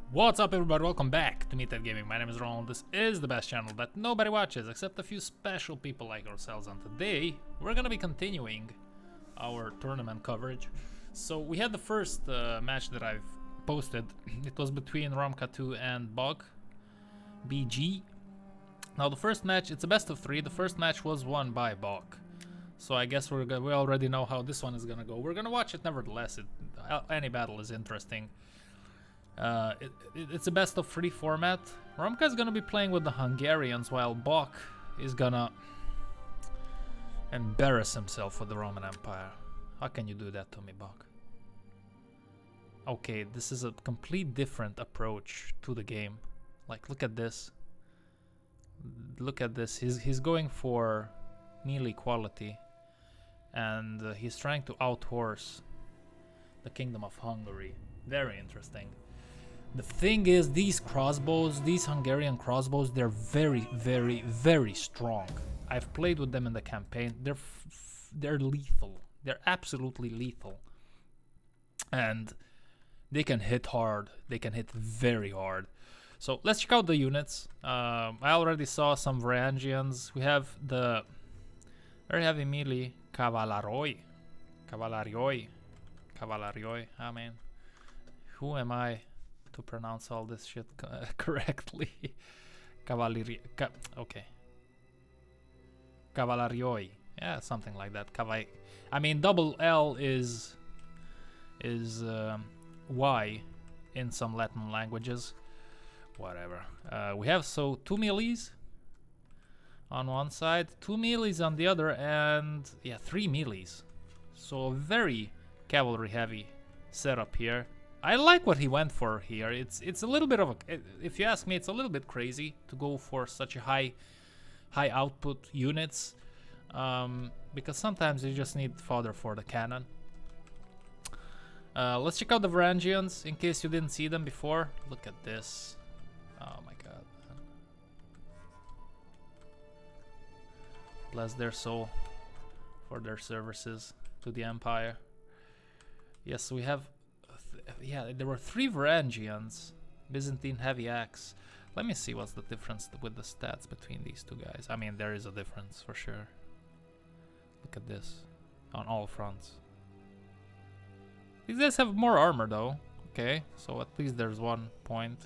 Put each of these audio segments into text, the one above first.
What's up, everybody? Welcome back to Meathead Gaming. My name is Ronald. This is the best channel that nobody watches except a few special people like ourselves. And today we're gonna be continuing our tournament coverage. So we had the first match that I've posted. It was between Romka2 and Bokbg. Now the first match, it's a best of 3. The first match was won by Bok. So I guess we already know how this one is gonna go. We're gonna watch it nevertheless. Any battle is interesting. It's a best of 3 format. Romka is gonna be playing with the Hungarians while Bok is gonna embarrass himself with the Roman Empire. How can you do that to me, Bok? Okay, this is a complete different approach to the game. Like, look at this. Look at this. He's going for melee quality, and he's trying to outhorse the Kingdom of Hungary. Very interesting. The thing is, these crossbows, these Hungarian crossbows, they're very, very, very strong. I've played with them in the campaign. They're lethal. They're absolutely lethal. And they can hit hard. They can hit very hard. So let's check out the units. I already saw some Varangians. We have the very heavy melee Cavallarioi. I mean, who am I to pronounce all this shit correctly? Okay. Cavallarioi. Yeah, something like that. I mean, double L is Y in some Latin languages. Whatever. We have 2 melees on one side, 2 melees on the other, and yeah, 3 melees. So a very cavalry heavy setup here. I like what he went for here. It's a little bit of a, if you ask me, it's a little bit crazy to go for such a high output units, because sometimes you just need fodder for the cannon. Let's check out the Varangians in case you didn't see them before. Look at this. Oh my god. Bless their soul for their services to the Empire. Yes, we have yeah, there were 3 Varangians, Byzantine heavy axe. Let me see what's the difference with the stats between these 2 guys. I mean, there is a difference for sure. Look at this on all fronts. These guys have more armor though. Okay, so at least there's 1 point.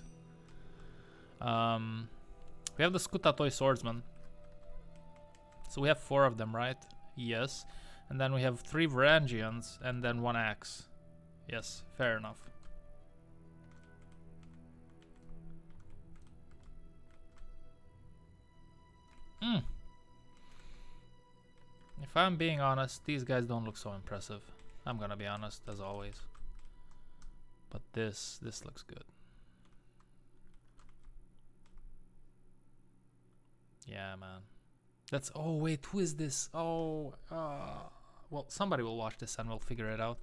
We have the Skutatoi swordsman. So we have 4 of them, right? Yes. And then we have 3 Varangians and then 1 axe. Yes, fair enough. If I'm being honest, these guys don't look so impressive. I'm gonna be honest, as always. But this looks good. Yeah, man. That's, oh wait, who is this? Oh, well, somebody will watch this and we'll figure it out.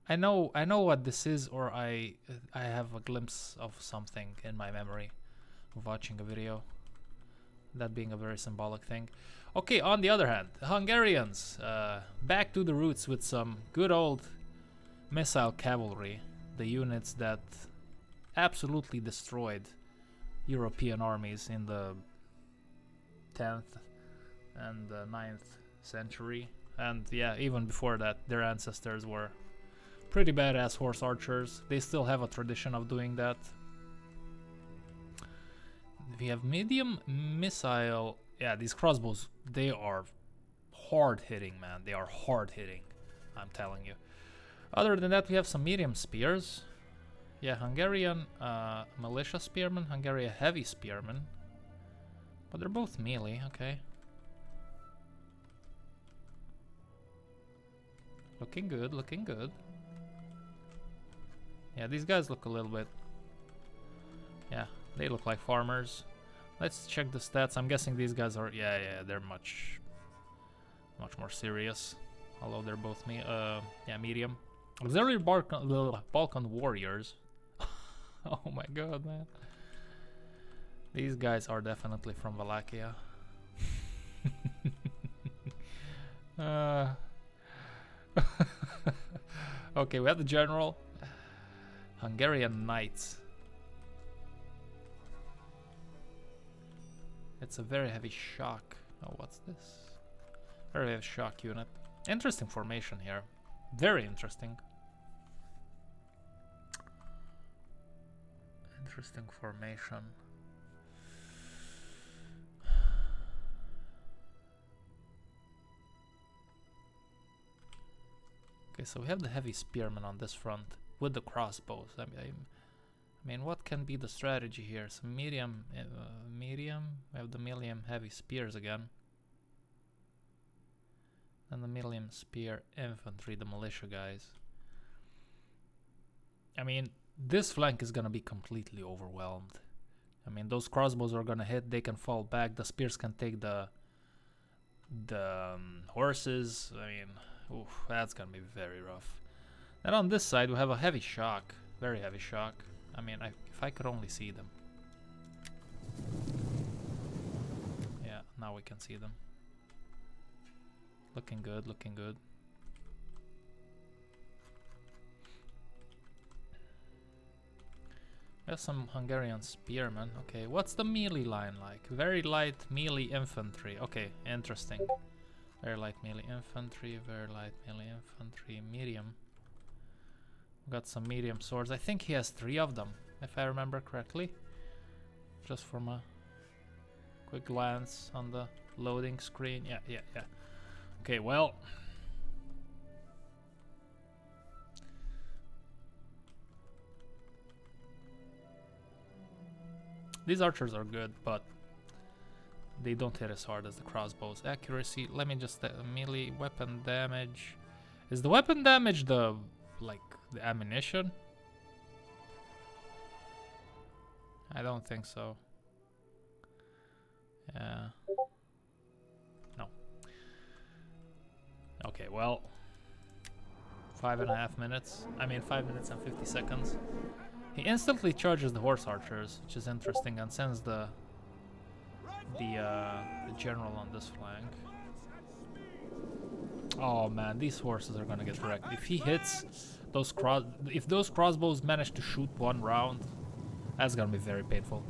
I know what this is, or I have a glimpse of something in my memory of watching a video. That being a very symbolic thing. Okay, on the other hand, the Hungarians, back to the roots with some good old missile cavalry, the units that absolutely destroyed European armies in the 10th and 9th century. And yeah, even before that, their ancestors were pretty badass horse archers. They still have a tradition of doing that. We have medium missile. Yeah, these crossbows, they are hard hitting, man. They are hard hitting, I'm telling you. Other than that, we have some medium spears. Yeah, Hungarian militia spearmen, Hungarian heavy spearmen. But they're both melee, okay. Looking good, looking good. Yeah, these guys look a little bit... Yeah, they look like farmers. Let's check the stats. I'm guessing these guys are... Yeah, they're much more serious. Although they're both yeah, medium. Auxiliary Balkan warriors. Oh my god, man. These guys are definitely from Wallachia. Okay, we have the general. Hungarian Knights. It's a very heavy shock. Oh, what's this? Very heavy shock unit. Interesting formation here. Very interesting. Interesting formation. Okay, so we have the heavy spearmen on this front with the crossbows. I mean, what can be the strategy here? Some medium. We have the medium heavy spears again. And the medium spear infantry, the militia guys. I mean, this flank is gonna be completely overwhelmed. I mean, those crossbows are gonna hit. They can fall back. The spears can take the horses. I mean, oof, that's gonna be very rough. Then on this side we have a heavy shock, very heavy shock. I mean, if I could only see them. Yeah, now we can see them. Looking good, looking good. We have some Hungarian spearmen. Okay, what's the melee line like? Very light melee infantry. Okay, interesting. Very light melee infantry, very light melee infantry, medium. Got some medium swords. I think he has 3 of them, if I remember correctly. Just from a quick glance on the loading screen. Yeah. Okay, well. These archers are good, but they don't hit as hard as the crossbows. Accuracy, let me just... melee weapon damage. Is the weapon damage the ammunition? I don't think so. Yeah. No. Okay, well. 5.5 minutes. I mean 5 minutes and 50 seconds. He instantly charges the horse archers, which is interesting, and sends the general on this flank. Oh man, these horses are gonna get wrecked. If he hits those if those crossbows manage to shoot 1 round, that's gonna be very painful.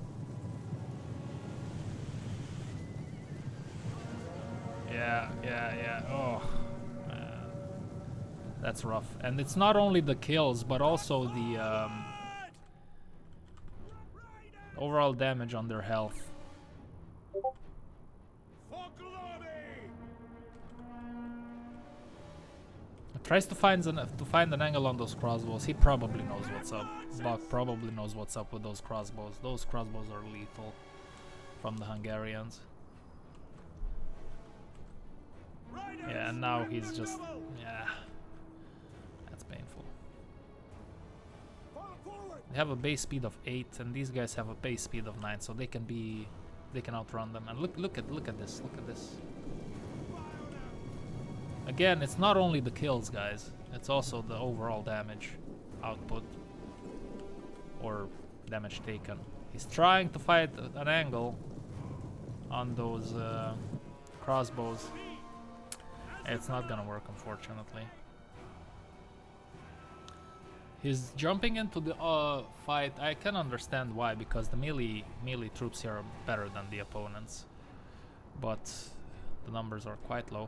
Yeah. Oh man, that's rough. And it's not only the kills, but also the overall damage on their health. Tries to find an angle on those crossbows. He probably knows what's up. Bok probably knows what's up with those crossbows. Those crossbows are lethal from the Hungarians. Yeah, and now he's just... yeah. That's painful. They have a base speed of 8 and these guys have a base speed of 9, so they can outrun them. And look at this. Again, it's not only the kills, guys. It's also the overall damage output or damage taken. He's trying to fight an angle on those crossbows. It's not gonna work, unfortunately. He's jumping into the fight. I can understand why, because the melee troops here are better than the opponents, but the numbers are quite low.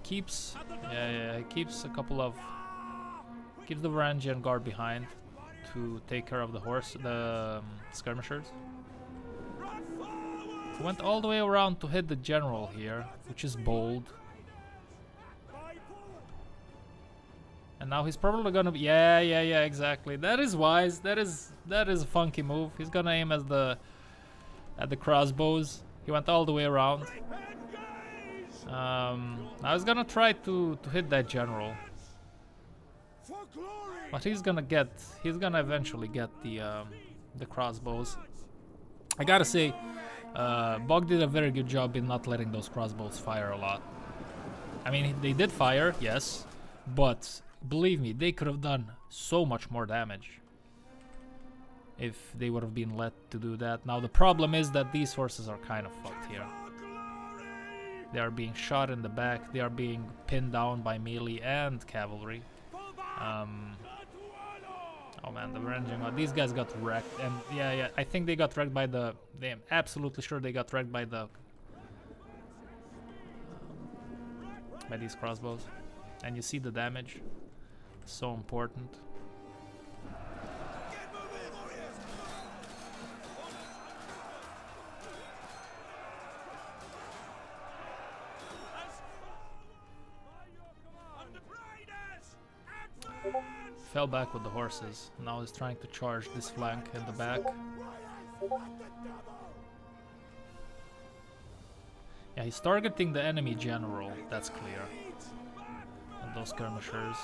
Keeps he keeps keeps the Varangian guard behind to take care of the skirmishers. He went all the way around to hit the general here, which is bold. And now he's probably gonna be... yeah, exactly. That is wise. That is a funky move. He's gonna aim at the crossbows. He went all the way around. I was gonna try to hit that general, but he's gonna eventually get the crossbows. I gotta say, Bok did a very good job in not letting those crossbows fire a lot. I mean, they did fire, yes, but believe me, they could have done so much more damage if they would have been let to do that. Now the problem is that these horses are kind of fucked here. They are being shot in the back. They are being pinned down by melee and cavalry. Oh man, man, the ranging. These guys got wrecked, and yeah, I think they got wrecked by the. I'm absolutely sure they got wrecked by the. By these crossbows, and you see the damage. So important. Fell back with the horses. Now he's trying to charge this flank in the back. Yeah, he's targeting the enemy general, that's clear. And those skirmishers.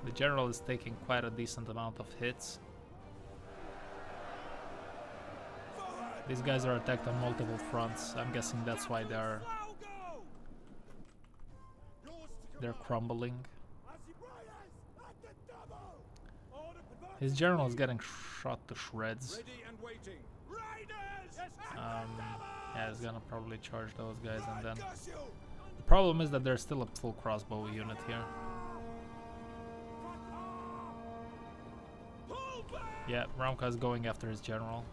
The general is taking quite a decent amount of hits. These guys are attacked on multiple fronts. I'm guessing that's why they're crumbling. His general is getting shot to shreds. Yeah, he's gonna probably charge those guys, and then the problem is that there's still a full crossbow unit here. Yeah, Ramka is going after his general.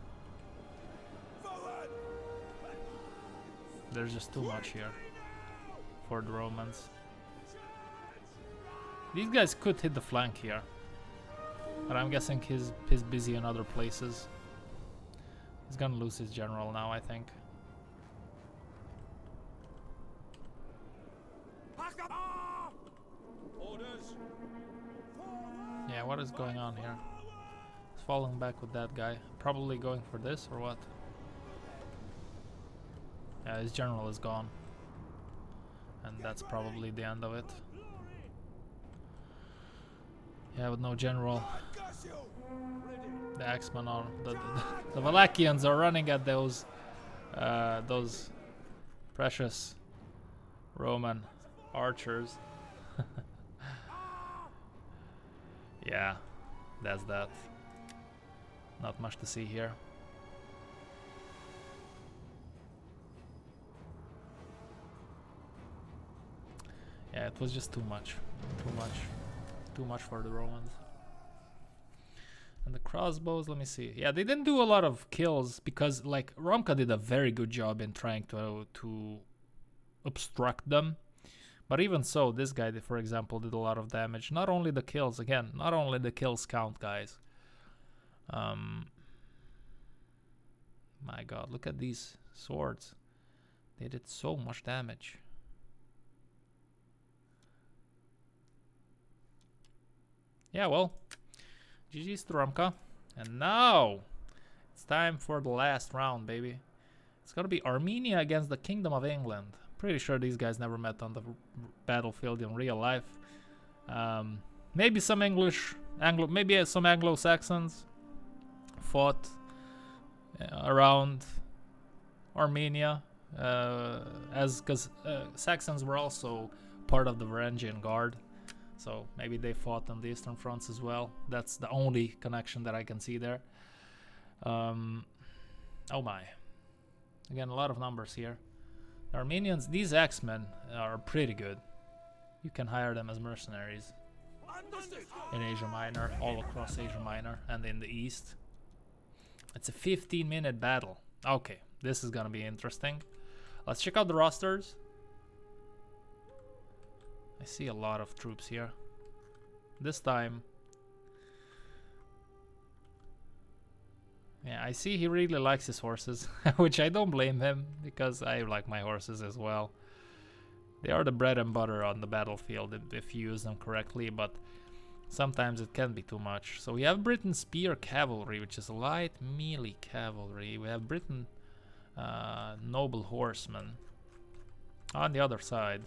There's just too much here for the Romans. These guys could hit the flank here, but I'm guessing he's busy in other places. He's gonna lose his general now, I think. Yeah, what is going on here? He's falling back with that guy. Probably going for this or what? Yeah, his general is gone. And that's probably the end of it. Yeah, with no general. The Axemen are... The Valachians are running at those precious Roman archers. Yeah, that's that. Not much to see here. Yeah, it was just too much. Too much for the Romans. And the crossbows, let me see. Yeah, they didn't do a lot of kills because, like, Ramka did a very good job in trying to obstruct them. But even so, this guy, for example, did a lot of damage. Not only the kills, again, not only the kills count, guys. My god, look at these swords. They did so much damage. Yeah, well, GG's to Ramka. And now, it's time for the last round, baby. It's gonna be Armenia against the Kingdom of England. Pretty sure these guys never met on the battlefield in real life. Maybe some maybe some Anglo-Saxons fought around Armenia, because Saxons were also part of the Varangian Guard. So maybe they fought on the Eastern Fronts as well. That's the only connection that I can see there. Oh my. Again, a lot of numbers here. The Armenians, these Axemen are pretty good. You can hire them as mercenaries in Asia Minor, all across Asia Minor and in the East. It's a 15-minute battle. Okay, this is gonna be interesting. Let's check out the rosters. I see a lot of troops here. This time, yeah, I see he really likes his horses, which I don't blame him, because I like my horses as well. They are the bread and butter on the battlefield if you use them correctly, but sometimes it can be too much. So we have Britain Spear Cavalry, which is light melee cavalry. We have Britain Noble Horsemen on the other side.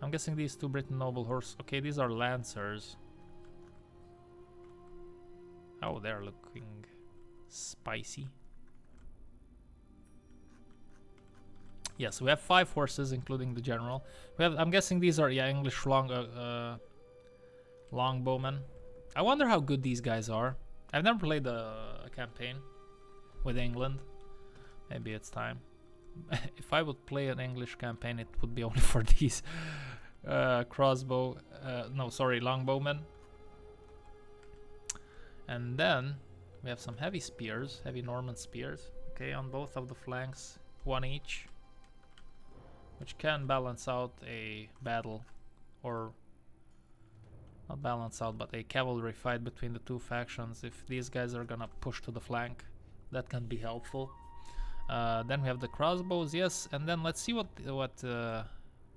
I'm guessing these two Britain Noble Horse... Okay, these are Lancers. Oh, they're looking spicy. Yes, we have 5 horses, including the general. We have... I'm guessing these are, yeah, English longbowmen. I wonder how good these guys are. I've never played a campaign with England. Maybe it's time. If I would play an English campaign, it would be only for these crossbow, no, sorry, longbowmen. And then we have some heavy spears, heavy Norman spears. Okay, on both of the flanks, one each, which can balance out a battle, or not balance out, but a cavalry fight between the two factions. If these guys are gonna push to the flank, that can be helpful. Then we have the crossbows, yes, and then let's see what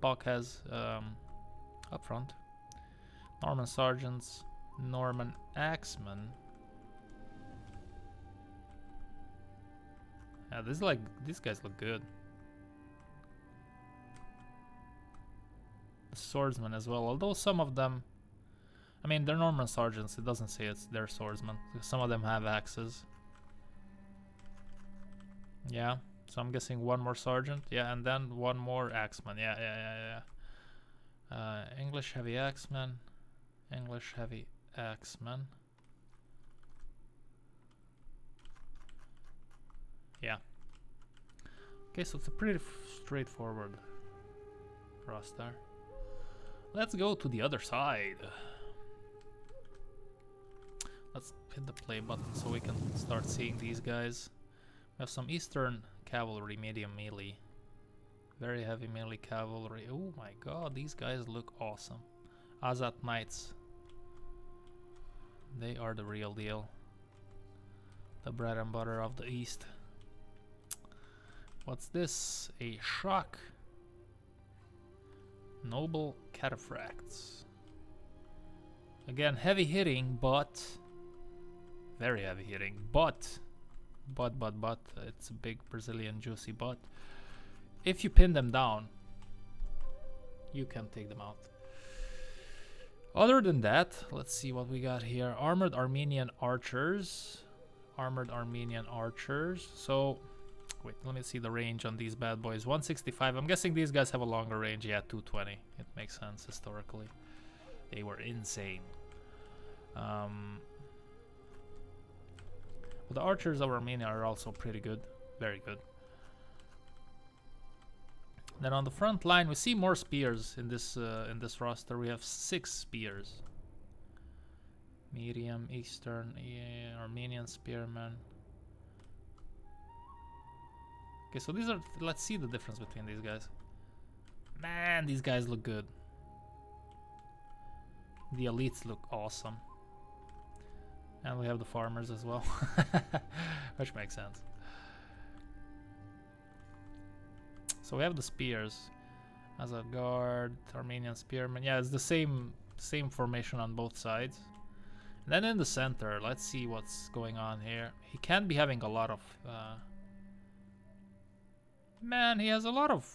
Bok has up front. Norman sergeants, Norman axemen. Yeah, these guys look good. Swordsmen as well, although some of them, I mean, they're Norman sergeants. It doesn't say it's their swordsmen. Some of them have axes. Yeah, so I'm guessing one more sergeant. Yeah, and then one more axeman. Yeah. English heavy axeman. English heavy axeman. Yeah. Okay, so it's a pretty straightforward roster. Let's go to the other side. Let's hit the play button so we can start seeing these guys. We have some Eastern cavalry, medium melee. Very heavy melee cavalry. Oh my god, these guys look awesome. Azat Knights. They are the real deal. The bread and butter of the East. What's this? A shock. Noble cataphracts. Again, heavy hitting, but very heavy hitting. But it's a big Brazilian juicy butt. If you pin them down, you can take them out. Other than that, let's see what we got here. Armored Armenian archers. Armored Armenian archers. So, wait, let me see the range on these bad boys. 165. I'm guessing these guys have a longer range. Yeah, 220. It makes sense historically. They were insane. But the archers of Armenia are also pretty good. Very good. Then on the front line, we see more spears in this roster. We have 6 spears. Medium, Eastern, Armenian spearmen. Okay, so these are. Let's see the difference between these guys. Man, these guys look good. The elites look awesome. And we have the farmers as well, which makes sense. So we have the spears. As a guard, Armenian spearmen. Yeah, it's the same formation on both sides. And then in the center, let's see what's going on here. He can't be having a lot of... man, he has a lot of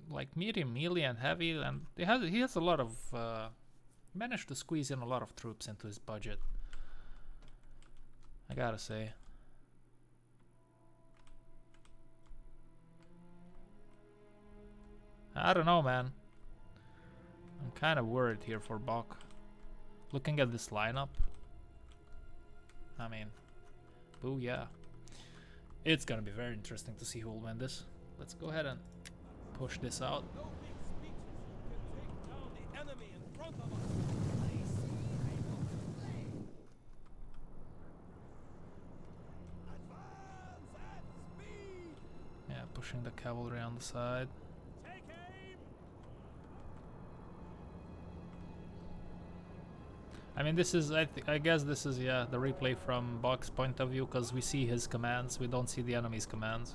like medium melee and heavy, and he has a lot of... managed to squeeze in a lot of troops into his budget. I gotta say. I don't know, man. I'm kind of worried here for Bok. Looking at this lineup, I mean, booyah. It's gonna be very interesting to see who will win this. Let's go ahead and push this out. Yeah, pushing the cavalry on the side. I mean, this is, I guess this is, yeah, the replay from Bok's point of view, because we see his commands, we don't see the enemy's commands.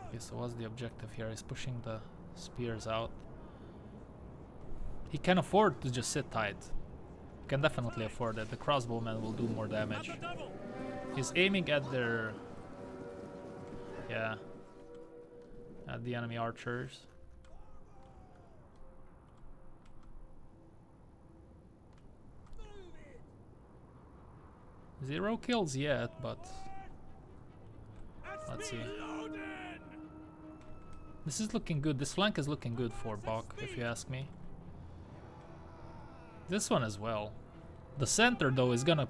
Okay, so what's the objective here? He's pushing the spears out. He can afford to just sit tight. He can definitely afford it. The crossbowmen will do more damage. He's aiming at their... yeah. At the enemy archers. 0 kills yet, but let's see. This is looking good. This flank is looking good for Bok, if you ask me. This one as well. The center, though, is gonna...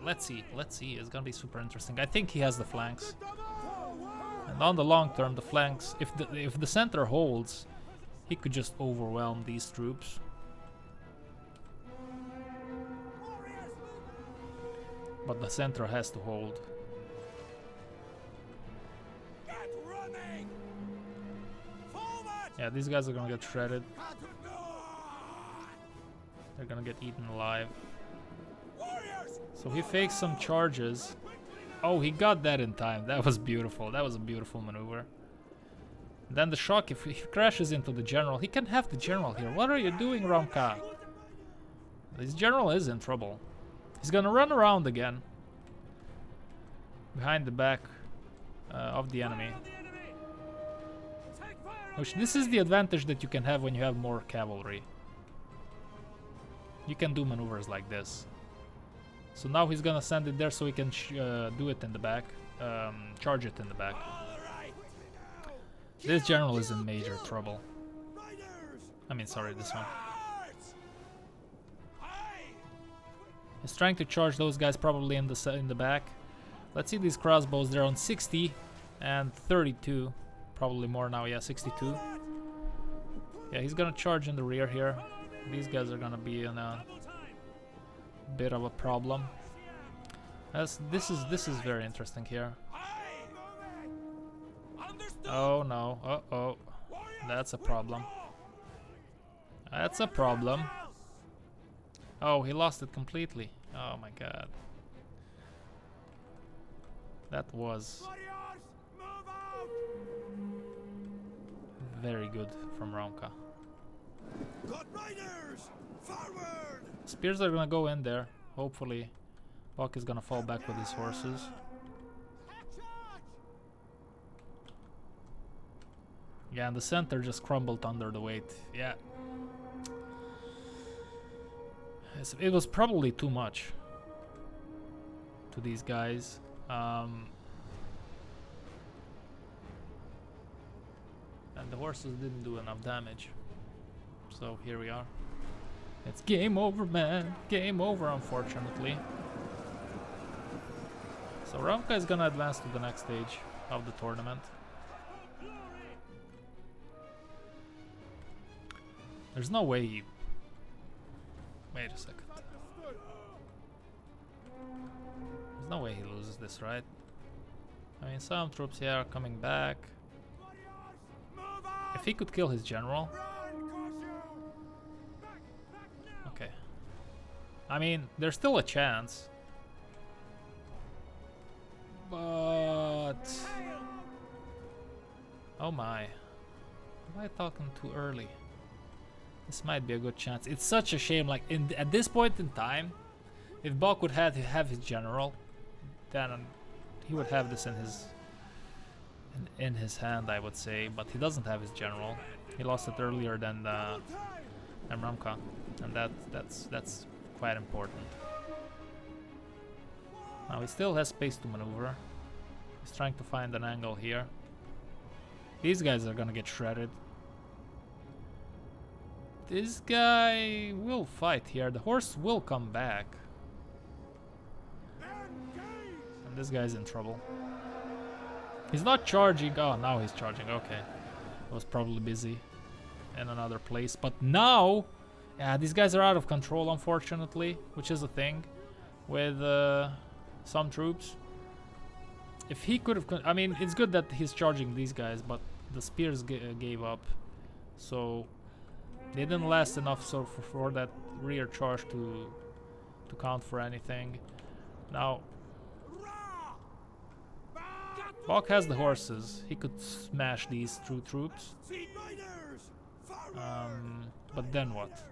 let's see. It's gonna be super interesting. I think he has the flanks, and on the long term, the flanks. If the center holds, he could just overwhelm these troops. But the center has to hold. Yeah, these guys are gonna get shredded. They're gonna get eaten alive. So he fakes some charges. Oh, he got that in time. That was beautiful. That was a beautiful maneuver. Then the shock, if he crashes into the general, he can have the general here. What are you doing, Ramka? This general is in trouble. He's gonna run around again. Behind the back of the enemy. Which, this is the advantage that you can have when you have more cavalry. You can do maneuvers like this. So now he's gonna send it there so he can do it in the back. Charge it in the back. This general is in major trouble. I mean, sorry, this one. He's trying to charge those guys probably in the back. Let's see these crossbows. They're on 60 and 32. Probably more now, yeah, 62. Yeah, he's gonna charge in the rear here. These guys are gonna be in a bit of a problem. This is very interesting here. Oh no, uh-oh. That's a problem. That's a problem. Oh, he lost it completely. Oh my god. That was very good from Ramka. Spears are gonna go in there. Hopefully Bok is gonna fall back with his horses. Yeah, and the center just crumbled under the weight. Yeah. It was probably too much to these guys. And the horses didn't do enough damage. So here we are. It's game over, man. Game over, unfortunately. So Ramka is gonna advance to the next stage of the tournament. There's no way he... Wait a second. There's no way he loses this, right? I mean, some troops here are coming back. If he could kill his general... Okay. I mean, there's still a chance. But... Oh my. Am I talking too early? This might be a good chance. It's such a shame, like, at this point in time, if Bok would have his general, then he would have this in his hand, I would say, but he doesn't have his general. He lost it earlier than Ramka, and that's quite important. Now he still has space to maneuver. He's trying to find an angle here. These guys are gonna get shredded. This guy will fight here. The horse will come back. And this guy's in trouble. He's not charging. Oh, now he's charging. Okay. Was probably busy in another place. But now, yeah, these guys are out of control, unfortunately, which is a thing with some troops. If he could have... I mean, it's good that he's charging these guys, but the spears gave up. So... They didn't last enough so for that rear charge to count for anything. Now, Bok has the horses. He could smash these troops. But then what?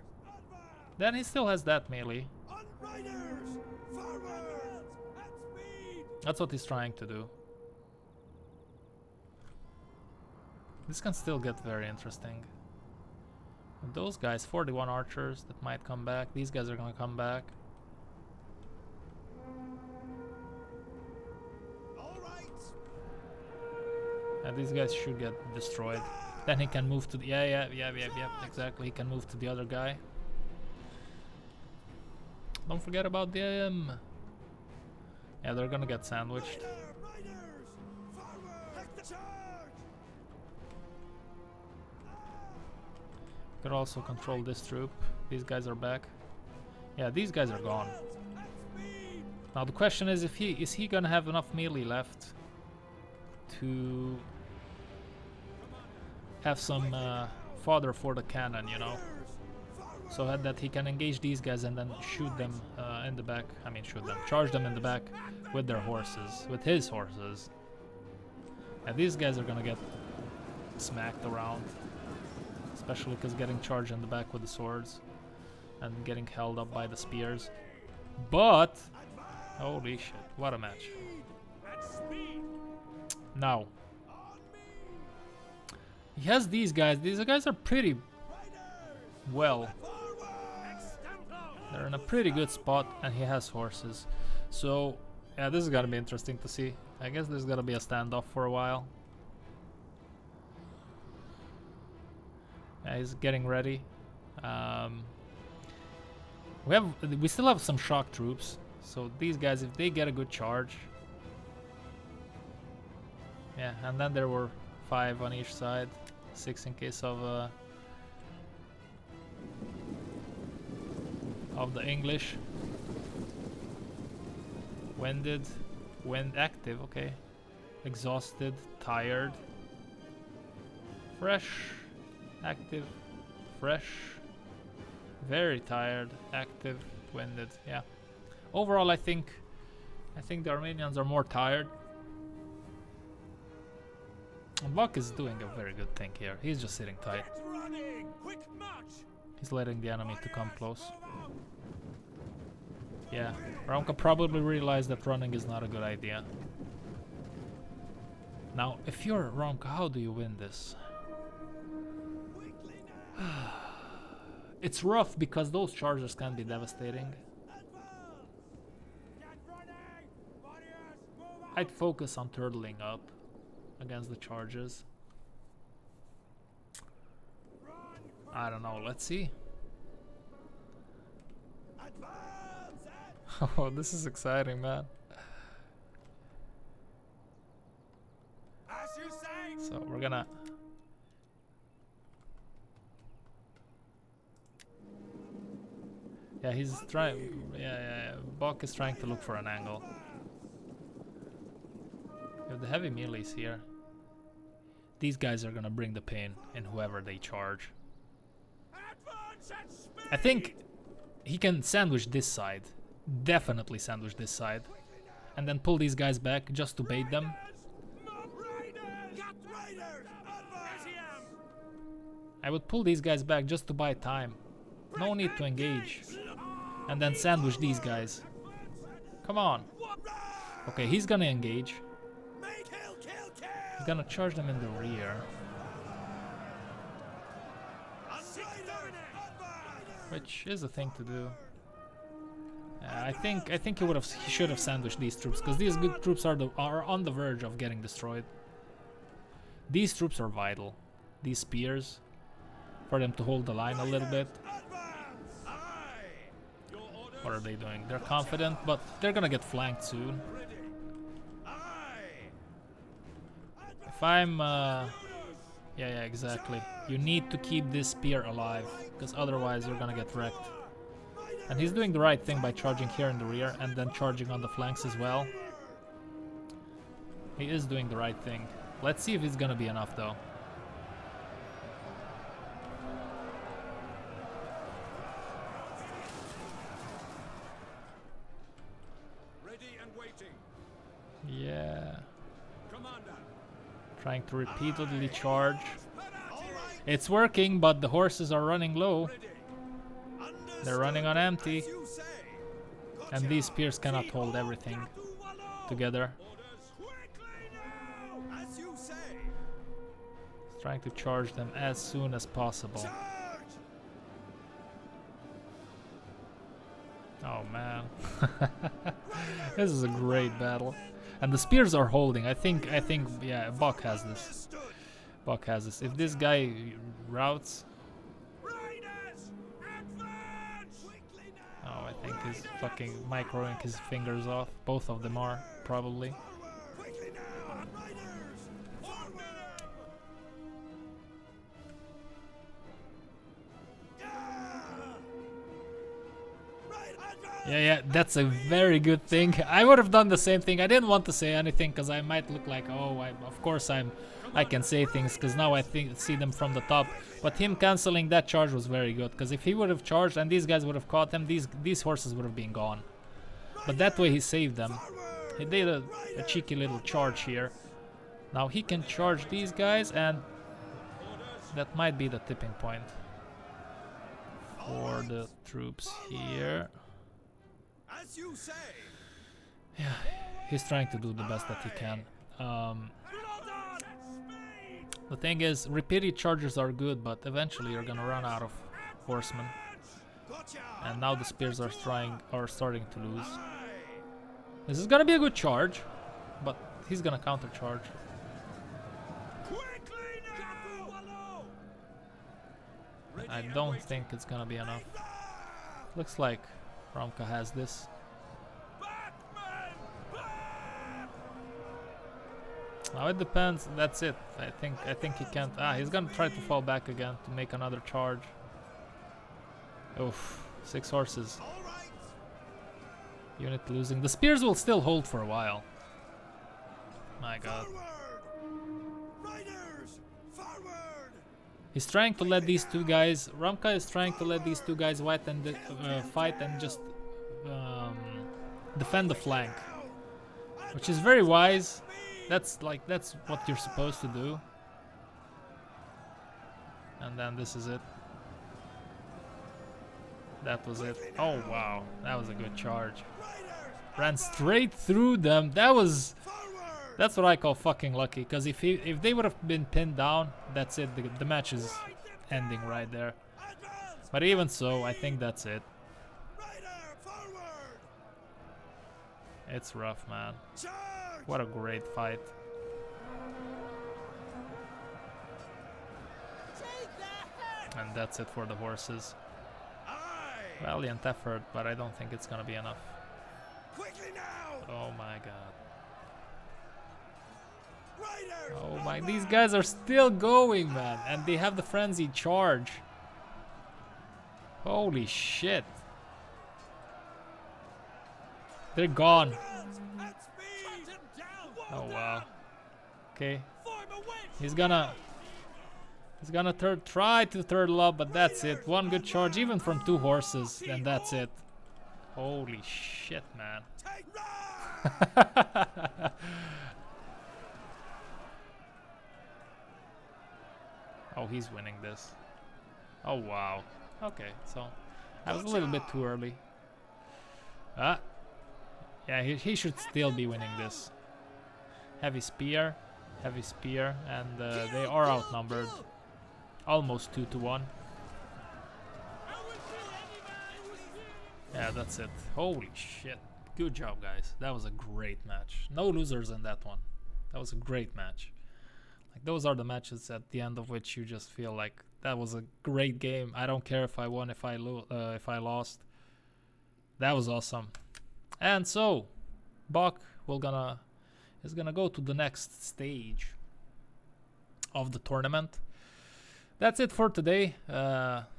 Then he still has that melee. That's what he's trying to do. This can still get very interesting. And those guys, 41 archers that might come back. These guys are gonna come back. And these guys should get destroyed. Then he can move to the... Yeah, exactly. He can move to the other guy. Don't forget about them. Yeah, they're gonna get sandwiched. Could also control this troop. These guys are back. Yeah, these guys are gone. Now the question is, if is he gonna have enough melee left to have some fodder for the cannon, you know, so that he can engage these guys and then shoot them in the back. I mean, shoot them, charge them in the back with their horses, with his horses. And these guys are gonna get smacked around, especially because getting charged in the back with the swords and getting held up by the spears. But holy shit, what a match. Now he has these guys. These guys are pretty well. They're in a pretty good spot, and he has horses. So yeah, this is gonna be interesting to see. I guess there's gonna be a standoff for a while. Yeah, he's getting ready. We still have some shock troops. So these guys, if they get a good charge, yeah, and then there were 5 on each side, 6 in case of the English. Winded, wind active, okay. Exhausted, tired, fresh, active, fresh, very tired, active, winded. Yeah. Overall, I think the Armenians are more tired. And Bok is doing a very good thing here. He's just sitting tight. He's letting the enemy to come close. Yeah, Ramka probably realized that running is not a good idea. Now, if you're Ramka, how do you win this? It's rough because those chargers can be devastating. I'd focus on turtling up against the charges. I don't know, let's see. Oh, this is exciting, man. So we're gonna... Yeah, he's trying... Yeah. Bok is trying to look for an angle. We have the heavy melees here. These guys are gonna bring the pain in whoever they charge. I think he can sandwich this side. Definitely sandwich this side. And then pull these guys back just to bait them. I would pull these guys back just to buy time. No need to engage. And then sandwich these guys. Come on. Okay, he's gonna engage. He's gonna charge them in the rear. Which is a thing to do. I think he should have sandwiched these troops, because these good troops are on the verge of getting destroyed. These troops are vital. These spears, for them to hold the line a little bit. What are they doing? They're confident, but they're gonna get flanked soon. If I'm yeah, exactly. You need to keep this spear alive, because otherwise you're gonna get wrecked. And he's doing the right thing by charging here in the rear and then charging on the flanks as well. He is doing the right thing. Let's see if it's gonna be enough though. Ready and waiting. Yeah. Commander. Trying to repeatedly charge. It's working, but the horses are running low. They're running on empty. And these spears cannot hold everything together. He's trying to charge them as soon as possible. Oh man. This is a great battle. And the spears are holding. I think yeah, Bok has this. Bok has this. If this guy routes... Oh, I I think he's fucking microing his fingers off. Both of them are, probably. Yeah, that's a very good thing. I would have done the same thing. I didn't want to say anything because I might look like, oh, of course I can say things because now I see them from the top. But him canceling that charge was very good, because if he would have charged and these guys would have caught him, these horses would have been gone. But that way he saved them. He did a cheeky little charge here. Now he can charge these guys, and that might be the tipping point for the troops here. As you say. Yeah, he's trying to do the best that he can. The thing is, repeated charges are good, but eventually you're gonna run out of horsemen. And now the spears are starting to lose. This is gonna be a good charge, but he's gonna counter charge. I don't think it's gonna be enough. Looks like Ramka has this. Now it depends. That's it. I think he can't. He's gonna try to fall back again to make another charge. Oof, 6 horses. Unit losing. The spears will still hold for a while. My God. He's trying to let these two guys. Ramka is trying to let these two guys fight and just defend the flank, which is very wise. That's what you're supposed to do. And then this is it. That was it. Oh wow, that was a good charge. Ran straight through them. That's what I call fucking lucky. Because if they would have been pinned down, that's it. The match is ending right there. But even so, I think that's it. It's rough, man. What a great fight. And that's it for the horses. Valiant effort, but I don't think it's gonna be enough. Oh my God. Oh my, these guys are still going, man. And they have the frenzied charge. Holy shit. They're gone. Oh wow. Okay. He's gonna try to turtle up, but that's it. One good charge, even from 2 horses, and that's it. Holy shit, man. Oh, he's winning this. Oh wow. Okay, so I was a little bit too early. Yeah, he should still be winning this. Heavy spear, and they are outnumbered. Almost 2 to 1. Yeah, that's it. Holy shit. Good job, guys. That was a great match. No losers in that one. That was a great match. Like, those are the matches at the end of which you just feel like that was a great game. I don't care if I won, if I lost. That was awesome. And so, Bok is gonna go to the next stage of the tournament. That's it for today.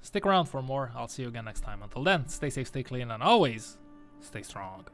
Stick around for more. I'll see you again next time. Until then, stay safe, stay clean, and always stay strong.